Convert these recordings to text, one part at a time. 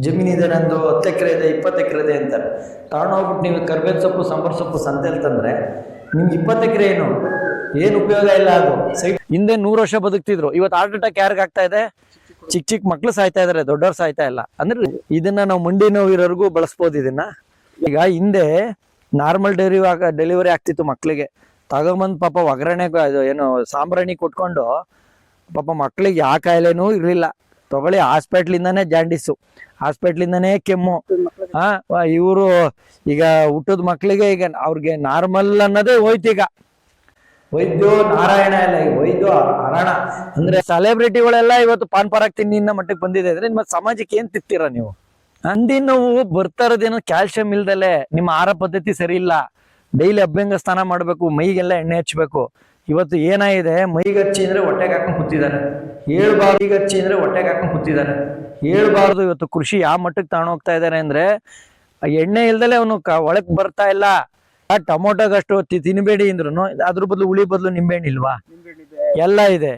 ಜಮೀನಿದೆ ನಂದು 10 ಎಕರೆ ಇದೆ 20 ಎಕರೆ ಇದೆ ಅಂತಾರೆ. ತಗೊಂಡೋಗ್ಬಿಟ್ಟು ನೀವು ಕರ್ಬೇವಿನ ಸೊಪ್ಪು ಸಾಂಬಾರು ಸೊಪ್ಪು ಸಂತೆಯಲ್ಲಿ ತಂದ್ರೆ ನಿಮ್ಗೆ 20 ಎಕರೆ ಏನು ಉಪಯೋಗ ಇಲ್ಲ. ಅದು ಸೈಟ್ ಹಿಂದೆ 100 ವರ್ಷ ಬದುಕ್ತಿದ್ರು, ಇವತ್ತು ಹಾರ್ಟ್ ಅಟ್ಯಾಕ್ ಯಾರಿಗ ಆಗ್ತಾ ಇದೆ? ಚಿಕ್ಕ ಮಕ್ಳು ಸಾಯ್ತಾ ಇದಾರೆ, ದೊಡ್ಡವ್ರು ಸಾಯ್ತಾ ಇಲ್ಲ. ಅಂದ್ರೆ ಇದನ್ನ ನಾವು ಮಂಡಿ ನೋವಿರೋರ್ಗೂ ಬಳಸ್ಬೋದು ಇದನ್ನ. ಈಗ ಹಿಂದೆ ನಾರ್ಮಲ್ ಡೆಲಿವರಿ ಆಗ್ತಿತ್ತು ಮಕ್ಳಿಗೆ, ತಗೊಂಬಂದ್ ಪಾಪ ಒಗ್ಗರಣೆ ಏನು ಸಾಂಬ್ರಾಣಿ ಕೊಟ್ಕೊಂಡು ಪಾಪ ಮಕ್ಳಿಗೆ ಯಾವ ಕಾಯಿಲೆನೂ ಇರ್ಲಿಲ್ಲ. ತಗೊಳ್ಳಿ ಹಾಸ್ಪಿಟ್ಲಿಂದಾನೇ ಜಾಂಡಿಸು, ಹಾಸ್ಪಿಟ್ಲಿಂದಾನೇ ಕೆಮ್ಮು. ಇವರು ಈಗ ಹುಟ್ಟದ ಮಕ್ಳಿಗೆ ಈಗ ಅವ್ರಿಗೆ ನಾರ್ಮಲ್ ಅನ್ನೋದೇ ಹೋಯ್ತು. ಈಗ ವೈದ್ಯೋ ನಾರಾಯಣ ಎಲ್ಲ, ವೈದ್ಯೋ ಹರಣ ಅಂದ್ರೆ ಸೆಲೆಬ್ರಿಟಿಗಳೆಲ್ಲ ಇವತ್ತು ಪಾನ್ ಪರಾಗ್ ತಿನ್ನಿನ ಮಟ್ಟಕ್ಕೆ ಬಂದಿದೆ ಅಂದ್ರೆ ನಿಮ್ಮ ಸಮಾಜಕ್ಕೆ ಏನ್ ತಿಕ್ತೀರಾ ನೀವು? ಅಂದಿ ನೋವು ಬರ್ತಾ ಇರೋದೇನೋ ಕ್ಯಾಲ್ಸಿಯಂ ಇಲ್ದಲೆ, ನಿಮ್ಮ ಆಹಾರ ಪದ್ಧತಿ ಸರಿ ಇಲ್ಲ. ಡೈಲಿ ಅಭ್ಯಂಗ ಸ್ನಾನ ಮಾಡ್ಬೇಕು, ಮೈಗೆಲ್ಲ ಎಣ್ಣೆ ಹಚ್ಬೇಕು. ಇವತ್ತು ಏನಾಗಿದೆ, ಮೈಗೆ ಹಚ್ಚಿ ಅಂದ್ರೆ ಹೊಟ್ಟೆಗೆ ಹಾಕೊಂಡು ಕೂತಿದ್ದಾರೆ. ಹೇಳ್ಬಾರ್ದು, ಈಗ ಹಚ್ಚಿ ಅಂದ್ರೆ ಹೊಟ್ಟೆಗೆ ಹಾಕೊಂಡು ಕೂತಿದ್ದಾರೆ. ಹೇಳ್ಬಾರ್ದು. ಇವತ್ತು ಕೃಷಿ ಯಾವ ಮಟ್ಟಕ್ಕೆ ತಗೊಂಡೋಗ್ತಾ ಇದ್ದಾರೆ ಅಂದ್ರೆ ಎಣ್ಣೆ ಇಲ್ದಲೆ ಅವನು ಒಳಕ್ ಬರ್ತಾ ಇಲ್ಲ. ಟೊಮೊಟೊಗಷ್ಟು ತಿನ್ಬೇಡಿ ಅಂದ್ರು ಅದ್ರ ಬದಲು ಹುಳಿ ಬದಲು ನಿಂಬೆಹಣ್ಣು ಇಲ್ವಾ? ಎಲ್ಲ ಇದೆ.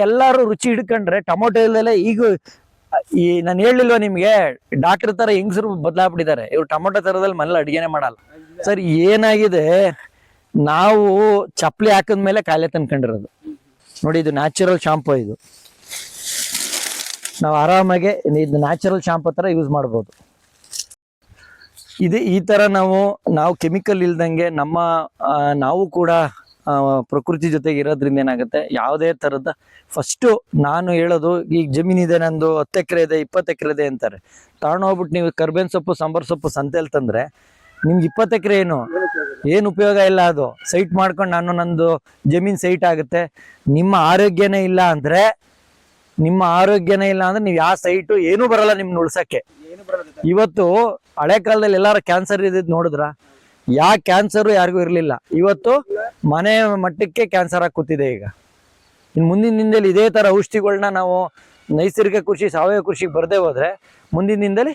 ಎಲ್ಲಾರು ರುಚಿ ಹಿಡ್ಕೊಂಡ್ರೆ ಟೊಮೊಟೊ ಇಲ್ದಲೆ ಈಗ ನಾನು ಹೇಳಿಲ್ವಾ ನಿಮ್ಗೆ, ಡಾಕ್ಟರ್ ತರ ಹೆಂಗಸರು ಬದಲಾಗ್ಬಿಟ್ಟಿದ್ದಾರೆ. ಇವ್ರು ಟೊಮೊಟೊ ತರದಲ್ಲಿ ಮನೇಲಿ ಅಡಿಗೆನೆ ಮಾಡಲ್ಲ. ಸರ್ ಏನಾಗಿದೆ, ನಾವು ಚಪ್ಪಲಿ ಹಾಕಿದ್ಮೇಲೆ ಕಾಯಿಲೆ ತಂದ್ಕೊಂಡಿರೋದು ನೋಡಿ. ಇದು ನ್ಯಾಚುರಲ್ ಶಾಂಪು, ಇದು ನಾವು ಆರಾಮಾಗೆ ಇದು ನ್ಯಾಚುರಲ್ ಶಾಂಪು ತರ ಯೂಸ್ ಮಾಡ್ಬೋದು. ಇದು ಈ ತರ ನಾವು ಕೆಮಿಕಲ್ ಇಲ್ದಂಗೆ ನಾವು ಕೂಡ ಪ್ರಕೃತಿ ಜೊತೆಗೆ ಇರೋದ್ರಿಂದ ಏನಾಗುತ್ತೆ, ಯಾವುದೇ ತರದ ಫಸ್ಟು ನಾನು ಹೇಳೋದು, ಈಗ ಜಮೀನಿದೆ ನಂದು 10 ಎಕರೆ ಇದೆ 20 ಎಕರೆ ಇದೆ ಅಂತಾರೆ. ತಗೊಂಡೋಗ್ಬಿಟ್ಟು ನೀವು ಕರ್ಬೇವಿನ ಸೊಪ್ಪು ಸಾಂಬಾರು ಸೊಪ್ಪು ಸಂತೆಯಲ್ಲಿ ತಂದ್ರೆ ನಿಮ್ಗೆ 20 ಎಕರೆ ಏನು ಉಪಯೋಗ ಇಲ್ಲ. ಅದು ಸೈಟ್ ಮಾಡ್ಕೊಂಡು ನಂದು ಜಮೀನ್ ಸೈಟ್ ಆಗುತ್ತೆ. ನಿಮ್ಮ ಆರೋಗ್ಯನೇ ಇಲ್ಲ ಅಂದ್ರೆ ನೀವು ಯಾವ ಸೈಟು ಏನೂ ಬರಲ್ಲ ನಿಮ್ನ ಉಳ್ಸಕ್ಕೆ. ಇವತ್ತು ಹಳೆ ಕಾಲದಲ್ಲಿ ಎಲ್ಲಾರು ಕ್ಯಾನ್ಸರ್ ಇದ್ದಿದ್ ನೋಡಿದ್ರ? ಯಾವ ಕ್ಯಾನ್ಸರು ಯಾರಿಗೂ ಇರ್ಲಿಲ್ಲ. ಇವತ್ತು ಮನೆ ಮಟ್ಟಕ್ಕೆ ಕ್ಯಾನ್ಸರ್ ಆಗಿ ಕೂತಿದೆ. ಈಗ ಇನ್ನು ಮುಂದಿನ ದಿನದಲ್ಲಿ ಇದೇ ತರ ಔಷಧಿಗಳನ್ನ ನಾವು ನೈಸರ್ಗಿಕ ಕೃಷಿ ಸಾವಯವ ಕೃಷಿಗೆ ಬರದೇ ಹೋದ್ರೆ ಮುಂದಿನ ದಿನದಲ್ಲಿ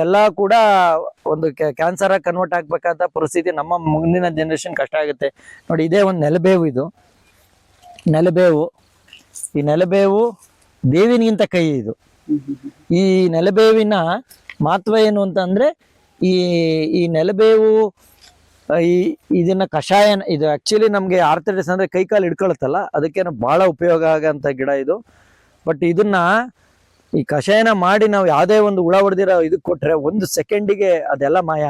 ಎಲ್ಲ ಕೂಡ ಒಂದು ಕ್ಯಾನ್ಸರ್ ಆಗಿ ಕನ್ವರ್ಟ್ ಆಗ್ಬೇಕಾದ ಪರಿಸ್ಥಿತಿ ನಮ್ಮ ಮುಂದಿನ ಜನರೇಷನ್ ಕಷ್ಟ ಆಗುತ್ತೆ. ನೋಡಿ, ಇದೇ ಒಂದು ನೆಲಬೇವು. ಇದು ನೆಲಬೇವು. ಈ ನೆಲಬೇವು ಬೇವಿನಿಗಿಂತ ಕೈ. ಇದು ಈ ನೆಲಬೇವಿನ ಮಹತ್ವ ಏನು ಅಂತ ಅಂದ್ರೆ, ಈ ನೆಲಬೇವು ಇದನ್ನ ಕಷಾಯ, ಇದು ಆಕ್ಚುಲಿ ನಮ್ಗೆ ಆರ್ಥರೈಟಿಸ್ ಅಂದ್ರೆ ಕೈ ಕಾಲು ಹಿಡ್ಕೊಳತ್ತಲ್ಲ, ಅದಕ್ಕೇನು ಬಹಳ ಉಪಯೋಗ ಆಗಂತ ಗಿಡ ಇದು. ಬಟ್ ಇದನ್ನ ಈ ಕಷಾಯನ ಮಾಡಿ ನಾವು ಯಾವುದೇ ಒಂದು ಹುಳ ಹೊಡೆದಿರೋ ಇದಕ್ಕೆ ಕೊಟ್ರೆ 1 ಸೆಕೆಂಡಿಗೆ ಅದೆಲ್ಲ ಮಾಯ.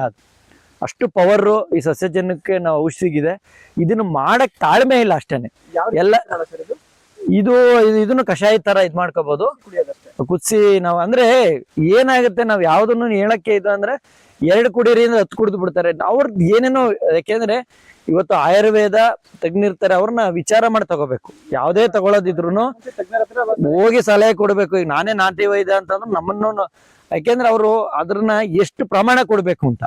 ಅಷ್ಟು ಪವರು ಈ ಸಸ್ಯಜನ್ಯಕ್ಕೆ ನಾವು ಔಷಧಿಗಿದೆ. ಇದನ್ನು ಮಾಡಕ್ ತಾಳ್ಮೆ ಇಲ್ಲ ಅಷ್ಟೇನೆ. ಎಲ್ಲ ಇದನ್ನು ಕಷಾಯ ತರ ಇದ್ ಮಾಡ್ಕೋಬಹುದು, ಕುದಿಸಿ ನಾವು. ಅಂದ್ರೆ ಏನಾಗುತ್ತೆ, ನಾವ್ ಯಾವ್ದನ್ನು ಹೇಳಕ್ಕೆ ಇದು ಅಂದ್ರೆ 2 ಕುಡೀರಿ ಅಂದ್ರೆ 10 ಕುಡಿದು ಬಿಡ್ತಾರೆ. ಅವ್ರದ್ದು ಏನೇನೋ, ಯಾಕೆಂದ್ರೆ ಇವತ್ತು ಆಯುರ್ವೇದ ತಜ್ಞಿರ್ತಾರೆ, ಅವ್ರನ್ನ ವಿಚಾರ ಮಾಡಿ ತಗೋಬೇಕು. ಯಾವುದೇ ತಗೊಳೋದಿದ್ರು ಹೋಗಿ ಸಲಹೆ ಕೊಡ್ಬೇಕು. ಈಗ ನಾನೇ ನಾಟಿ ವೈದ್ಯ ಅಂತಂದ್ರೆ ನಮ್ಮನ್ನು, ಯಾಕೆಂದ್ರೆ ಅವರು ಅದ್ರನ್ನ ಎಷ್ಟು ಪ್ರಮಾಣ ಕೊಡ್ಬೇಕು ಅಂತ.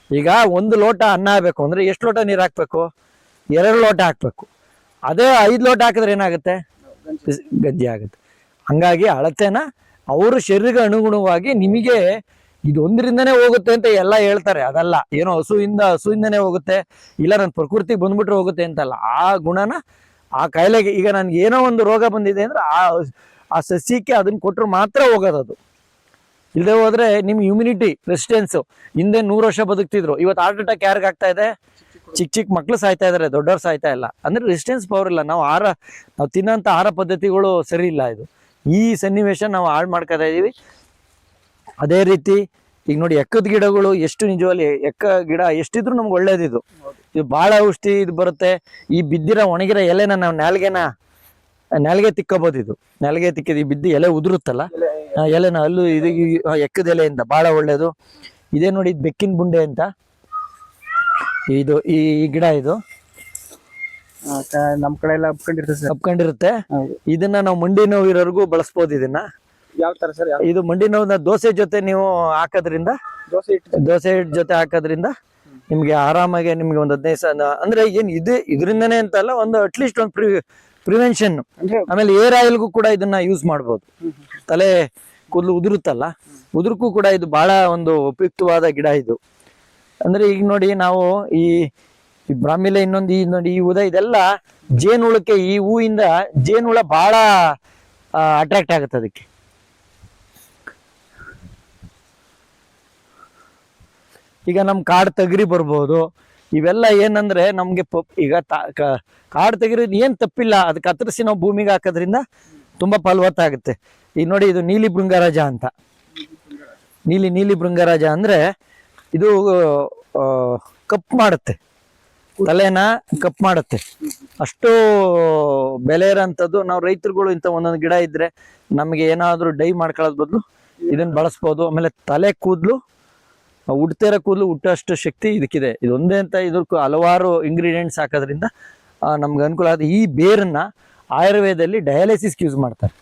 ಈಗ 1 ಲೋಟ ಅನ್ನ ಆಗ್ಬೇಕು ಅಂದ್ರೆ ಎಷ್ಟು ಲೋಟ ನೀರ್ ಹಾಕ್ಬೇಕು? 2 ಲೋಟ ಹಾಕ್ಬೇಕು. ಅದೇ 5 ಲೋಟ ಹಾಕಿದ್ರೆ ಏನಾಗುತ್ತೆ? ಗಂಜಿ ಆಗುತ್ತೆ. ಹಂಗಾಗಿ ಅಳತೆನ ಅವರು ಶರೀರಕ್ಕೆ ಅನುಗುಣವಾಗಿ ನಿಮಗೆ ಇದು 1ರಿಂದನೇ ಹೋಗುತ್ತೆ ಅಂತ ಎಲ್ಲ ಹೇಳ್ತಾರೆ. ಅದಲ್ಲ, ಏನೋ ಹಸುವಿಂದನೇ ಹೋಗುತ್ತೆ, ಇಲ್ಲ ನನ್ನ ಪ್ರಕೃತಿ ಬಂದ್ಬಿಟ್ರೆ ಹೋಗುತ್ತೆ ಅಂತಲ್ಲ. ಆ ಗುಣನ ಆ ಕಾಯಿಲೆಗೆ, ಈಗ ನನ್ಗೆ ಏನೋ ಒಂದು ರೋಗ ಬಂದಿದೆ ಅಂದ್ರೆ ಆ ಸಸ್ಯಕ್ಕೆ ಅದನ್ನ ಕೊಟ್ಟರು ಮಾತ್ರ ಹೋಗೋದು. ಇಲ್ಲದೆ ಹೋದ್ರೆ ನಿಮ್ ಇಮ್ಯುನಿಟಿ ರೆಸಿಸ್ಟೆನ್ಸ್, ಹಿಂದೆ 100 ವರ್ಷ ಬದುಕ್ತಿದ್ರು, ಇವತ್ತು ಹಾರ್ಟ್ ಅಟ್ಯಾಕ್ ಯಾರಿಗ ಆಗ್ತಾ ಇದೆ? ಚಿಕ್ಕ ಮಕ್ಳು ಸಾಯ್ತಾ ಇದಾರೆ, ದೊಡ್ಡವ್ರು ಸಾಯ್ತಾ ಇಲ್ಲ. ಅಂದ್ರೆ ರೆಸಿಸ್ಟೆನ್ಸ್ ಪವರ್ ಇಲ್ಲ. ನಾವು ತಿನ್ನೋಂಥ ಆಹಾರ ಪದ್ಧತಿಗಳು ಸರಿ ಇಲ್ಲ. ಈ ಸನ್ನಿವೇಶ ನಾವು ಹಾಳು ಮಾಡ್ಕೊತಾ ಇದೀವಿ. ಅದೇ ರೀತಿ ಈಗ ನೋಡಿ, ಎಕ್ಕದ ಗಿಡಗಳು ಎಷ್ಟು ನಿಜವಾಗಿ, ಎಕ್ಕ ಗಿಡ ಎಷ್ಟಿದ್ರು ನಮ್ಗೆ ಒಳ್ಳೇದಿದು. ಇದು ಬಹಳ ಔಷಧಿ ಇದು ಬರುತ್ತೆ. ಈ ಬಿದ್ದಿರೋ ಒಣಗಿರೋ ಎಲೆನ ನಾವು ನಾಲ್ಗೆ ತಿಕ್ಕೋಬಹುದು. ಇದು ನಾಲ್ಗೆ ತಿಕ್ಕಿದ ಈ ಬಿದ್ದು ಎಲೆ ಉದುರುತ್ತಲ್ಲ, ಎಲೆನ ಅಲ್ಲೂ ಇದು ಎಕ್ಕದ ಎಲೆಯಿಂದ ಬಹಳ ಒಳ್ಳೇದು. ಇದೇ ನೋಡಿ, ಇದು ಬೆಕ್ಕಿನ ಬುಂಡೆ ಅಂತ. ಇದು ಈ ಗಿಡ ಇದು ನಮ್ ಕಡೆ ಎಲ್ಲ ಹಬ್ಕೊಂಡಿರುತ್ತೆ. ಇದನ್ನ ನಾವು ಮಂಡಿ ನೋವು ಇರೋರ್ಗೂ ಬಳಸ್ಬೋದು. ಇದನ್ನ ಯಾವ ತರ ಸರ್? ಇದು ಮಂಡಿ ನೋವು ದೋಸೆ ಜೊತೆ ನೀವು ಹಾಕೋದ್ರಿಂದ, ದೋಸೆ ಹಿಟ್ಟು ಜೊತೆ ಹಾಕೋದ್ರಿಂದ ನಿಮ್ಗೆ ಆರಾಮಾಗಿ ನಿಮ್ಗೆ ಒಂದು 15 ಅಂದ್ರೆ ಏನ್ ಇದರಿಂದನೇ ಅಂತಲ್ಲ, ಒಂದು ಅಟ್ಲೀಸ್ಟ್ ಒಂದು ಪ್ರಿವೆನ್ಷನ್. ಆಮೇಲೆ ಏರ್ ಆಯಿಲ್ಗೂ ಕೂಡ ಇದನ್ನ ಯೂಸ್ ಮಾಡ್ಬೋದು. ತಲೆ ಕೂದಲು ಉದುರುತ್ತಲ್ಲ, ಉದುರ್ಗೂ ಕೂಡ ಇದು ಬಹಳ ಒಂದು ಉಪಯುಕ್ತವಾದ ಗಿಡ ಇದು. ಅಂದ್ರೆ ಈಗ ನೋಡಿ, ನಾವು ಈ ಬ್ರಾಹ್ಮಿಲೆ ಇನ್ನೊಂದು ನೋಡಿ, ಈ ಉದ ಇದೆಲ್ಲ ಜೇನುಹುಳಕ್ಕೆ, ಈ ಹೂವಿಂದ ಜೇನುಹುಳ ಬಹಳ ಅಟ್ರಾಕ್ಟ್ ಆಗುತ್ತೆ. ಅದಕ್ಕೆ ಈಗ ನಮ್ ಕಾಡ್ ತಗರಿ ಬರ್ಬೋದು. ಇವೆಲ್ಲ ಏನಂದ್ರೆ ನಮ್ಗೆ ಈಗ ಕಾಡ್ ತೆಗಿರಿ ಏನ್ ತಪ್ಪಿಲ್ಲ, ಅದು ಕತ್ತರಿಸಿ ನಾವು ಭೂಮಿಗೆ ಹಾಕೋದ್ರಿಂದ ತುಂಬಾ ಫಲವತ್ತಾಗುತ್ತೆ. ಈಗ ನೋಡಿ, ಇದು ನೀಲಿ ಭೃಂಗರಾಜ ಅಂತ. ನೀಲಿ ಭೃಂಗರಾಜ ಅಂದ್ರೆ ಇದು ಕಪ್ ಮಾಡುತ್ತೆ, ತಲೆನ ಕಪ್ ಮಾಡುತ್ತೆ. ಅಷ್ಟು ಬೆಲೆ ಇರೋಂಥದ್ದು. ನಾವು ರೈತರುಗಳು ಇಂಥ ಒಂದೊಂದು ಗಿಡ ಇದ್ರೆ ನಮ್ಗೆ ಏನಾದ್ರು ಡೈ ಮಾಡ್ಕೊಳ್ಳೋದ್ ಬದಲು ಇದನ್ನ ಬಳಸ್ಬೋದು. ಆಮೇಲೆ ತಲೆ ಕೂದಲು, ಉಡ್ತಿರೋ ಕೂದಲು ಹುಟ್ಟೋಷ್ಟು ಶಕ್ತಿ ಇದಕ್ಕಿದೆ. ಇದೊಂದೇ ಅಂತ ಇದಕ್ಕೂ ಹಲವಾರು ಇಂಗ್ರೀಡಿಯೆಂಟ್ಸ್ ಹಾಕೋದ್ರಿಂದ ನಮ್ಗೆ ಅನುಕೂಲ ಆಗುತ್ತೆ. ಈ ಬೇರನ್ನ ಆಯುರ್ವೇದದಲ್ಲಿ ಡಯಾಲಿಸಿಸ್ಗೆ ಯೂಸ್ ಮಾಡ್ತಾರೆ.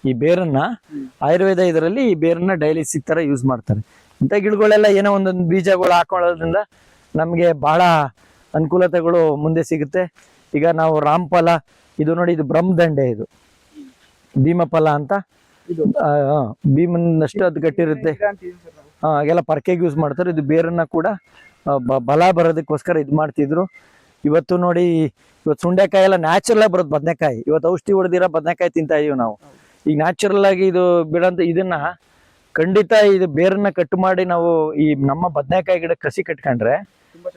ಈ ಬೇರನ್ನ ಆಯುರ್ವೇದ ಇದರಲ್ಲಿ ಈ ಬೇರನ್ನ ಡಯಾಲಿಸಿಸ್ ತರ ಯೂಸ್ ಮಾಡ್ತಾರೆ. ಇಂಥ ಗಿಡಗಳೆಲ್ಲ ಏನೋ ಒಂದೊಂದು ಬೀಜಗಳು ಹಾಕೊಳ್ಳೋದ್ರಿಂದ ನಮ್ಗೆ ಬಹಳ ಅನುಕೂಲತೆಗಳು ಮುಂದೆ ಸಿಗುತ್ತೆ. ಈಗ ನಾವು ರಾಮಫಲ, ಇದು ನೋಡಿ, ಇದು ಬ್ರಹ್ಮದಂಡೆ, ಇದು ಭೀಮಫಲ ಅಂತ. ಭೀಮನಷ್ಟು ಅದು ಗಟ್ಟಿರುತ್ತೆ. ಹಾಗೆಲ್ಲ ಪರ್ಕೆಗೆ ಯೂಸ್ ಮಾಡ್ತಾರೆ. ಇದು ಬೇರನ್ನ ಕೂಡ ಬಲ ಬರೋದಕ್ಕೋಸ್ಕರ ಇದು ಮಾಡ್ತಿದ್ರು. ಇವತ್ತು ನೋಡಿ, ಇವತ್ತು ಸುಂಡೆಕಾಯಿ ಎಲ್ಲ ನ್ಯಾಚುರಲ್ ಆಗಿ ಬರೋದು. ಬದನೆಕಾಯಿ ಇವತ್ತು ಔಷಧಿ ಹೊಡೆದಿರೋ ಬದನೆಕಾಯಿ ತಿಂತಾ ಇದೀವಿ ನಾವು. ಈಗ ನ್ಯಾಚುರಲ್ ಆಗಿ ಇದು ಬಿಡಂತ ಇದನ್ನ ಖಂಡಿತ ಇದು ಬೇರನ್ನ ಕಟ್ ಮಾಡಿ ನಾವು ಈ ನಮ್ಮ ಬದನೆಕಾಯಿ ಗಿಡ ಕಸಿ ಕಟ್ಕೊಂಡ್ರೆ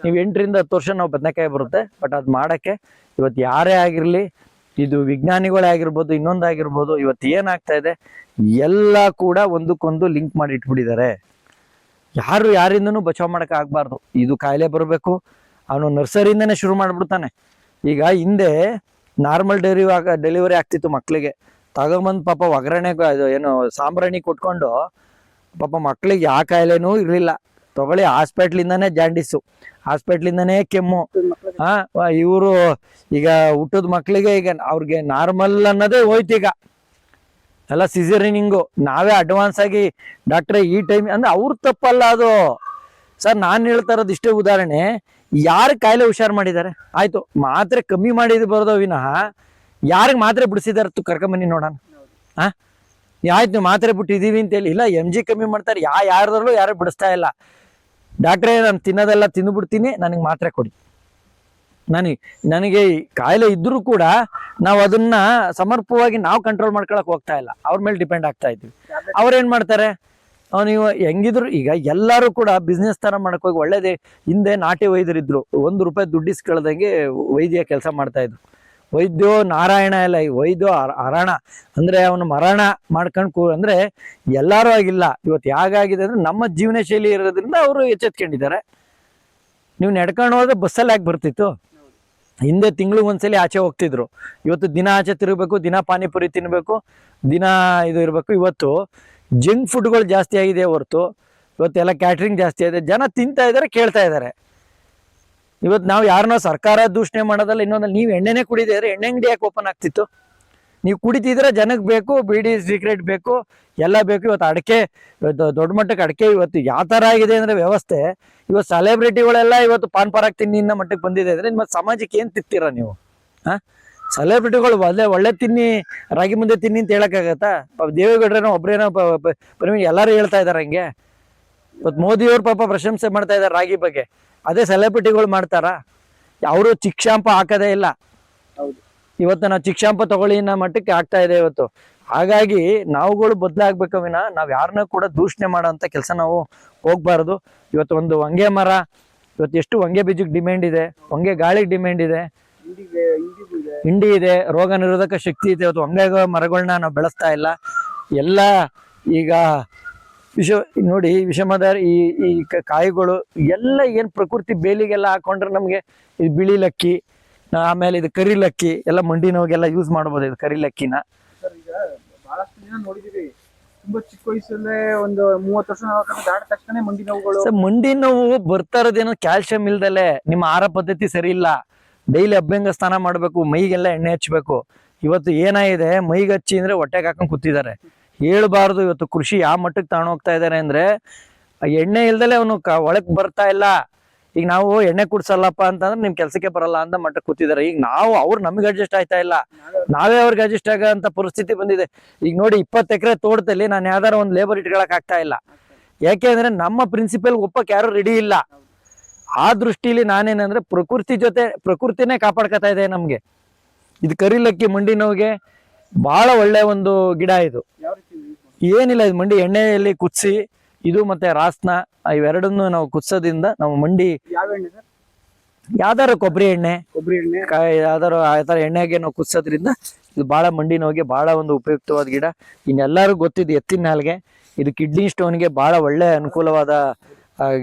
ನೀವು 8ರಿಂದ 10 ವರ್ಷ ನಾವು ಬದನೆಕಾಯಿ ಬರುತ್ತೆ. ಬಟ್ ಅದು ಮಾಡಕ್ಕೆ ಇವತ್ತು ಯಾರೇ ಆಗಿರ್ಲಿ, ಇದು ವಿಜ್ಞಾನಿಗಳೇ ಆಗಿರ್ಬೋದು, ಇನ್ನೊಂದಾಗಿರ್ಬೋದು, ಇವತ್ತು ಏನಾಗ್ತಾ ಇದೆ ಎಲ್ಲ ಕೂಡ ಒಂದಕ್ಕೊಂದು ಲಿಂಕ್ ಮಾಡಿ ಇಟ್ಬಿಟ್ಟಿದ್ದಾರೆ. ಯಾರು ಯಾರಿಂದನೂ ಬಚಾವ್ ಮಾಡಕ್ ಆಗ್ಬಾರ್ದು. ಇದು ಕಾಯಿಲೆ ಬರಬೇಕು, ಅವನು ನರ್ಸರಿಯಿಂದನೇ ಶುರು ಮಾಡ್ಬಿಡ್ತಾನೆ. ಈಗ ಹಿಂದೆ ನಾರ್ಮಲ್ ಡೆಲಿವರಿ ಆಗ್ತಿತ್ತು ಮಕ್ಳಿಗೆ, ತಗೊಂಬಂದ್ ಪಾಪ ಒಗ್ಗರಣೆ ಏನು ಸಾಂಬ್ರಾಣಿ ಕೊಟ್ಕೊಂಡು ಪಾಪ ಮಕ್ಳಿಗೆ ಯಾವ ಕಾಯಿಲೆನೂ ಇರ್ಲಿಲ್ಲ. ತಗೊಳ್ಳಿ, ಹಾಸ್ಪಿಟ್ಲಿಂದಾನೇ ಜಾಂಡಿಸು, ಹಾಸ್ಪಿಟ್ಲಿಂದಾನೇ ಕೆಮ್ಮು. ಇವರು ಈಗ ಹುಟ್ಟದ ಮಕ್ಳಿಗೆ ಈಗ ಅವ್ರಿಗೆ ನಾರ್ಮಲ್ ಅನ್ನೋದೇ ಹೋಯ್ತು. ಈಗ ಎಲ್ಲ ಸಿಸೇರಿಯನಿಂಗು. ನಾವೇ ಅಡ್ವಾನ್ಸ್ ಆಗಿ ಡಾಕ್ಟ್ರೆ ಈ ಟೈಮ್ ಅಂದ್ರೆ ಅವ್ರ ತಪ್ಪಲ್ಲ ಅದು ಸರ್. ನಾನು ಹೇಳ್ತಾ ಇರೋದು ಇಷ್ಟೇ ಉದಾಹರಣೆ. ಯಾರು ಕಾಯಿಲೆ ಹುಷಾರು ಮಾಡಿದ್ದಾರೆ, ಆಯ್ತು ಮಾತ್ರೆ ಕಮ್ಮಿ ಮಾಡಿದ್ ಬರೋದೋ ವಿನಃ ಯಾರಿಗೆ ಮಾತ್ರೆ ಬಿಡಿಸಿದಾರ ಕರ್ಕೊಂಬನ್ನಿ ನೋಡೋಣ. ಆಯ್ತು ನೀವು ಮಾತ್ರೆ ಬಿಟ್ಟಿದೀವಿ ಅಂತೇಳಿ ಇಲ್ಲ, MG ಕಮ್ಮಿ ಮಾಡ್ತಾರೆ. ಯಾರದ್ರಲ್ಲೂ ಯಾರು ಬಿಡಿಸ್ತಾ ಇಲ್ಲ. ಡಾಕ್ಟ್ರೇ ನಾನು ತಿನ್ನೋದೆಲ್ಲ ತಿಂದುಬಿಡ್ತೀನಿ, ನನಗೆ ಮಾತ್ರೆ ಕೊಡಿ. ನನಗೆ ಕಾಯಿಲೆ ಇದ್ರೂ ಕೂಡ ನಾವು ಅದನ್ನ ಸಮರ್ಪಕವಾಗಿ ನಾವು ಕಂಟ್ರೋಲ್ ಮಾಡ್ಕೊಳಕ್ ಹೋಗ್ತಾ ಇಲ್ಲ, ಅವ್ರ ಮೇಲೆ ಡಿಪೆಂಡ್ ಆಗ್ತಾ ಇದ್ವಿ. ಅವ್ರೇನ್ ಮಾಡ್ತಾರೆ, ನೀವು ಹೆಂಗಿದ್ರು ಈಗ ಎಲ್ಲರೂ ಕೂಡ ಬಿಸ್ನೆಸ್ ತರ ಮಾಡಕ್ ಹೋಗಿ ಒಳ್ಳೇದೇ. ಹಿಂದೆ ನಾಟಿ ವೈದ್ಯರಿದ್ರು, ₹1 ದುಡ್ಡಿಸ್ಕೊಳ್ದಂಗೆ ವೈದ್ಯ ಕೆಲಸ ಮಾಡ್ತಾ ಇದ್ರು. ವೈದ್ಯೋ ನಾರಾಯಣ ಎಲ್ಲ, ವೈದ್ಯೋ ಹರಣ ಅಂದ್ರೆ ಅವನು ಮರಣ ಮಾಡ್ಕೊಂಡು ಅಂದ್ರೆ ಎಲ್ಲಾರು ಆಗಿಲ್ಲ. ಇವತ್ತು ಹೇಗಾಗಿದೆ ಅಂದ್ರೆ ನಮ್ಮ ಜೀವನ ಶೈಲಿ ಇರೋದ್ರಿಂದ ಅವರು ಎಚ್ಚೆತ್ಕೊಂಡಿದ್ದಾರೆ. ನೀವು ನಡ್ಕೊಂಡು ಹೋದ್ರೆ ಬಸ್ಸಲ್ಲಿ ಯಾಕೆ ಬರ್ತಿತ್ತು? ಹಿಂದೆ ತಿಂಗಳಿಗೆ ಒಂದ್ಸಲಿ ಆಚೆ ಹೋಗ್ತಿದ್ರು. ಇವತ್ತು ದಿನ ಆಚೆ ತಿರುಗಬೇಕು, ದಿನ ಪಾನಿಪುರಿ ತಿನ್ಬೇಕು, ದಿನ ಇದು ಇರ್ಬೇಕು. ಇವತ್ತು ಜಂಕ್ ಫುಡ್ಗಳು ಜಾಸ್ತಿ ಆಗಿದೆ ಹೊರತು ಇವತ್ತೆಲ್ಲ ಕ್ಯಾಟ್ರಿಂಗ್ ಜಾಸ್ತಿ ಆಗಿದೆ. ಜನ ತಿಂತಾ ಇದಾರೆ, ಕೇಳ್ತಾ ಇದಾರೆ. ಇವತ್ತು ನಾವು ಯಾರನ್ನೋ ಸರ್ಕಾರ ದೂಷಣೆ ಮಾಡೋದಲ್ಲ, ಇನ್ನೊಂದಲ್ಲಿ ನೀವು ಎಣ್ಣೆನೇ ಕುಡಿದಿದ್ರೆ ಎಣ್ಣೆ ಅಂಗಡಿ ಯಾಕೆ ಓಪನ್ ಆಗ್ತಿತ್ತು? ನೀವು ಕುಡಿತಿದ್ರೆ ಜನಕ್ಕೆ ಬೇಕು, ಬೀಡಿ ಸಿಗರೇಟ್ ಬೇಕು, ಎಲ್ಲ ಬೇಕು. ಇವತ್ತು ಅಡಿಕೆ, ದೊಡ್ಡ ಮಟ್ಟಕ್ಕೆ ಅಡಿಕೆ ಇವತ್ತು ಯಾವ ಥರ ಆಗಿದೆ ಅಂದರೆ ವ್ಯವಸ್ಥೆ. ಇವತ್ತು ಸೆಲೆಬ್ರಿಟಿಗಳೆಲ್ಲ ಇವತ್ತು ಪಾನ್ ಪರಾಗ್ ತಿನ್ನಿ ಅನ್ನೋ ಮಟ್ಟಕ್ಕೆ ಬಂದಿದೆ ಅಂದರೆ ಮತ್ತೆ ಸಮಾಜಕ್ಕೆ ಏನು ತಿಂತೀರಾ ನೀವು? ಸೆಲೆಬ್ರಿಟಿಗಳು ಒಳ್ಳೆ ತಿನ್ನಿ, ರಾಗಿ ಮುದ್ದೆ ತಿನ್ನಿ ಅಂತ ಹೇಳಕ್ಕಾಗತ್ತಾ? ದೇವೇಗೌಡ್ರೇನೋ ಒಬ್ರೇನೋ ಎಲ್ಲರೂ ಹೇಳ್ತಾ ಇದಾರೆ ಹಂಗೆ. ಇವತ್ತು ಮೋದಿಯವ್ರು ಪಾಪ ಪ್ರಶಂಸೆ ಮಾಡ್ತಾ ಇದ್ದಾರೆ ರಾಗಿ ಬಗ್ಗೆ. ಅದೇ ಸೆಲೆಬ್ರಿಟಿಗಳು ಮಾಡ್ತಾರಾ? ಅವರು ಚಿಕ್ ಹಾಕೋದೇ ಇಲ್ಲ. ಇವತ್ತು ನಾವು ಚಿಕ್ ತಗೊಳ್ಳಿ ಅನ್ನೋ ಮಟ್ಟಕ್ಕೆ ಆಗ್ತಾ ಇದೆ ಇವತ್ತು. ಹಾಗಾಗಿ ನಾವುಗಳು ಬದಲಾಗ್ಬೇಕು ವಿನ ನಾವ್ ಯಾರನ್ನ ಕೂಡ ದೂಷಣೆ ಮಾಡೋಂಥ ಕೆಲಸ ನಾವು ಹೋಗ್ಬಾರ್ದು. ಇವತ್ತು ಒಂದು ಹೊಂಗೆ ಮರ, ಇವತ್ತು ಎಷ್ಟು ಹೊಂಗೆ ಬೀಜಕ್ಕೆ ಡಿಮ್ಯಾಂಡ್ ಇದೆ, ಹೊಂಗೆ ಗಾಳಿಗೆ ಡಿಮ್ಯಾಂಡ್ ಇದೆ, ಹಿಂಡಿ ಇದೆ, ರೋಗ ನಿರೋಧಕ ಶಕ್ತಿ ಇದೆ. ಇವತ್ತು ಹೊಂಗೆ ಮರಗಳನ್ನ ನಾವು ಬೆಳೆಸ್ತಾ ಇಲ್ಲ. ಎಲ್ಲ ಈಗ ನೋಡಿ ವಿಷಮದಾರ ಈ ಕಾಯಿಗಳು ಎಲ್ಲ ಏನ್ ಪ್ರಕೃತಿ ಬೇಲಿಗೆಲ್ಲ ಹಾಕೊಂಡ್ರೆ ನಮ್ಗೆ ಇದು ಬಿಳಿ ಲಕ್ಕಿ, ಆಮೇಲೆ ಇದು ಕರಿ ಲಕ್ಕಿ ಎಲ್ಲ ಮಂಡಿ ನೋವಿಗೆಲ್ಲ ಯೂಸ್ ಮಾಡ್ಬೋದು. ಇದು ಕರಿ ಲಕ್ಕಿನ ಬಹಳಷ್ಟು ದಿನ ನೋಡಿದೀವಿ, ತುಂಬಾ ಚಿಕ್ಕ ವಯಸ್ಸಲ್ಲೇ ಒಂದು 30 ವರ್ಷ ದಾಟಿದ ತಕ್ಷಣ ಮಂಡಿ ನೋವುಗಳು. ಮಂಡಿ ನೋವು ಬರ್ತಾ ಇರೋದೇನೋ ಕ್ಯಾಲ್ಸಿಯಂ ಇಲ್ದಲೆ, ನಿಮ್ಮ ಆಹಾರ ಪದ್ಧತಿ ಸರಿ ಇಲ್ಲ. ಡೈಲಿ ಅಭ್ಯಂಗ ಸ್ನಾನ ಮಾಡ್ಬೇಕು, ಮೈಗೆಲ್ಲ ಎಣ್ಣೆ ಹಚ್ಬೇಕು. ಇವತ್ತು ಏನಾಗಿದೆ, ಮೈಗೆ ಹಚ್ಚಿ ಅಂದ್ರೆ ಹೊಟ್ಟೆಗೆ ಹಾಕೊಂಡ್ ಕೂತಿದ್ದಾರೆ. ಹೇಳ್ಬಾರ್ದು. ಇವತ್ತು ಕೃಷಿ ಯಾವ ಮಟ್ಟಕ್ಕೆ ತಗೊಂಡೋಗ್ತಾ ಇದಾರೆ ಅಂದ್ರೆ ಎಣ್ಣೆ ಇಲ್ದಲೆ ಅವನು ಒಳಕ್ ಬರ್ತಾ ಇಲ್ಲ. ಈಗ ನಾವು ಎಣ್ಣೆ ಕುಡ್ಸಲ್ಲಪ್ಪ ಅಂತಂದ್ರೆ ನಿಮ್ ಕೆಲ್ಸಕ್ಕೆ ಬರಲ್ಲ ಅಂತ ಮಟ್ಟಕ್ಕೆ ಕೂತಿದ್ದಾರೆ. ಈಗ ನಾವು ಅವ್ರು ನಮ್ಗೆ ಅಡ್ಜಸ್ಟ್ ಆಯ್ತಾ ಇಲ್ಲ, ನಾವೇ ಅವ್ರಿಗೆ ಅಡ್ಜಸ್ಟ್ ಆಗೋ ಪರಿಸ್ಥಿತಿ ಬಂದಿದೆ. ಈಗ ನೋಡಿ 20 ಎಕರೆ ತೋಟದಲ್ಲಿ ನಾನು ಯಾವ್ದಾರ ಒಂದು ಲೇಬರ್ ಇಟ್ಕೊಳಕ್ ಆಗ್ತಾ ಇಲ್ಲ. ಯಾಕೆ ಅಂದ್ರೆ ನಮ್ಮ ಪ್ರಿನ್ಸಿಪಲ್ ಒಪ್ಪಕ್ಕೆ ಯಾರು ರೆಡಿ ಇಲ್ಲ. ಆ ದೃಷ್ಟಿಲಿ ನಾನೇನಂದ್ರೆ ಪ್ರಕೃತಿ ಜೊತೆ ಪ್ರಕೃತಿನೇ ಕಾಪಾಡ್ಕೊತಾ ಇದೆ ನಮ್ಗೆ. ಇದು ಕರಿಲಕ್ಕಿ ಮಂಡಿ ನೋವಿಗೆ ಬಹಳ ಒಳ್ಳೆ ಒಂದು ಗಿಡ. ಇದು ಏನಿಲ್ಲ, ಇದು ಮಂಡಿ ಎಣ್ಣೆಯಲ್ಲಿ ಕುದಿಸಿ ಇದು ಮತ್ತೆ ರಾಸ್ನ ಇವೆರಡನ್ನು ನಾವು ಕುದಿಸೋದ್ರಿಂದ ನಾವು ಮಂಡಿ ಯಾವ ಎಣ್ಣೆ ಸರ್? ಯಾವ್ದಾರ ಕೊಬ್ಬರಿ ಎಣ್ಣೆ ಕೊಬ್ಬರಿ ಎಣ್ಣೆ. ಯಾವ್ದಾರು ಆ ತರ ಎಣ್ಣೆಗೆ ನಾವು ಕುದಿಸೋದ್ರಿಂದ ಇದು ಬಹಳ ಮಂಡಿ ನೋವಿಗೆ ಬಹಳ ಒಂದು ಉಪಯುಕ್ತವಾದ ಗಿಡ. ಇನ್ನೆಲ್ಲರಿಗೂ ಗೊತ್ತಿದ್ದು ಎತ್ತಿನ ಹಾಲ್ಗೆ, ಇದು ಕಿಡ್ನಿ ಸ್ಟೋನ್ಗೆ ಬಹಳ ಒಳ್ಳೆ ಅನುಕೂಲವಾದ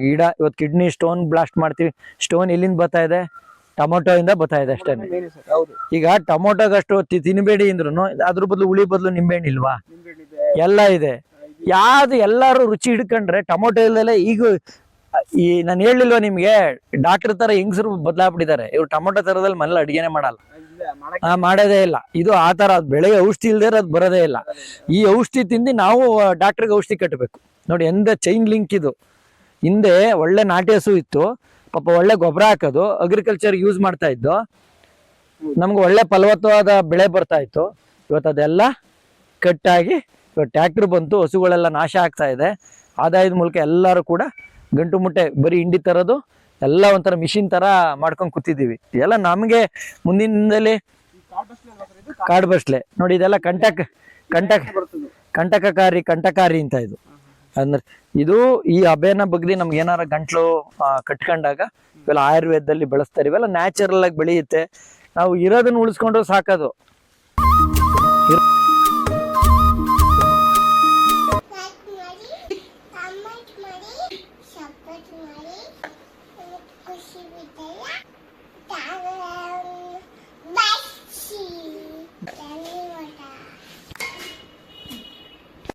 ಗಿಡ. ಇವತ್ತು ಕಿಡ್ನಿ ಸ್ಟೋನ್ ಬ್ಲಾಸ್ಟ್ ಮಾಡ್ತೀವಿ. ಸ್ಟೋನ್ ಎಲ್ಲಿಂದ ಬರ್ತಾ ಇದೆ? ಟೊಮೊಟೊ ಇಂದ ಬರ್ತಾ ಇದೆ ಅಷ್ಟೇ. ಮೇನೆ ಸರ್, ಹೌದು. ಈಗ ಟೊಮೊಟೊಗಷ್ಟು ತಿನ್ಬೇಡಿ ಅಂದ್ರು ಅದ್ರ ಬದಲು ಹುಳಿ ಬದಲು ನಿಂಬೆಹಣ್ಣು ಇಲ್ವಾ? ನಿಂಬೆಹಣ್ಣು ಇದೆ. ಎಲ್ಲ ಇದೆ. ಯಾವ್ದು ಎಲ್ಲಾರು ರುಚಿ ಹಿಡ್ಕೊಂಡ್ರೆ ಟೊಮೊಟೊ ಇಲ್ದಲೆ ಈಗ ಈ ನಾನು ಹೇಳಿಲ್ವಾ ನಿಮ್ಗೆ, ಡಾಕ್ಟರ್ ತರ ಹೆಂಗಸರು ಬದಲಾಗ್ಬಿಟ್ಟಿದ್ದಾರೆ. ಇವ್ರು ಟೊಮೊಟೊ ತರದಲ್ಲಿ ಮನೇಲಿ ಅಡಿಗೆನೆ ಮಾಡಲ್ಲ, ಮಾಡೋದೇ ಇಲ್ಲ. ಇದು ಆ ತರ ಬೆಳೆಗೆ ಔಷಧಿ ಇಲ್ದೇ ಅದು ಬರೋದೇ ಇಲ್ಲ. ಈ ಔಷಧಿ ತಿಂದು ನಾವು ಡಾಕ್ಟರ್ಗೆ ಔಷಧಿ ಕಟ್ಟಬೇಕು ನೋಡಿ. ಎಂದ ಚೈನ್ ಲಿಂಕ್ ಇದು. ಹಿಂದೆ ಒಳ್ಳೆ ನಾಟಿ ಹಸು ಇತ್ತು, ಪಾಪ ಒಳ್ಳೆ ಗೊಬ್ಬರ ಹಾಕೋದು, ಅಗ್ರಿಕಲ್ಚರ್ ಯೂಸ್ ಮಾಡ್ತಾ ಇದ್ದು, ನಮ್ಗೆ ಒಳ್ಳೆ ಫಲವತ್ತವಾದ ಬೆಳೆ ಬರ್ತಾ ಇತ್ತು. ಇವತ್ತು ಅದೆಲ್ಲ ಕಟ್ಟಾಗಿ ಇವತ್ತು ಟ್ಯಾಕ್ಟರ್ ಬಂತು, ಹಸುಗಳೆಲ್ಲ ನಾಶ ಆಗ್ತಾ ಇದೆ. ಆದಾಯದ ಮೂಲಕ ಎಲ್ಲರೂ ಕೂಡ ಗಂಟು ಮುಟ್ಟೆ ಬರೀ ಹಿಂಡಿ ತರೋದು ಎಲ್ಲ ಒಂಥರ ಮಿಷಿನ್ ತರ ಮಾಡ್ಕೊಂಡು ಕೂತಿದ್ದೀವಿ. ಇದೆಲ್ಲ ನಮಗೆ ಮುಂದಿನ ದಿನದಲ್ಲಿ ಕಾಡು ಬಸ್ಲೆ ನೋಡಿ. ಇದೆಲ್ಲ ಕಂಟಕಾರಿ ಅಂತ ಇದು. ಅಂದ್ರೆ ಇದು ಈ ಅಭೆನ ಬಗ್ದಿ ನಮ್ಗೆ ಏನಾರ ಗಂಟ್ಲು ಕಟ್ಕೊಂಡಾಗ ಇವೆಲ್ಲ ಆಯುರ್ವೇದದಲ್ಲಿ ಬಳಸ್ತಾರೆ. ಇವೆಲ್ಲ ನ್ಯಾಚುರಲ್ ಆಗಿ ಬೆಳೆಯುತ್ತೆ. ನಾವು ಇರೋದನ್ನ ಉಳಿಸ್ಕೊಂಡ್ರೆ ಸಾಕದು.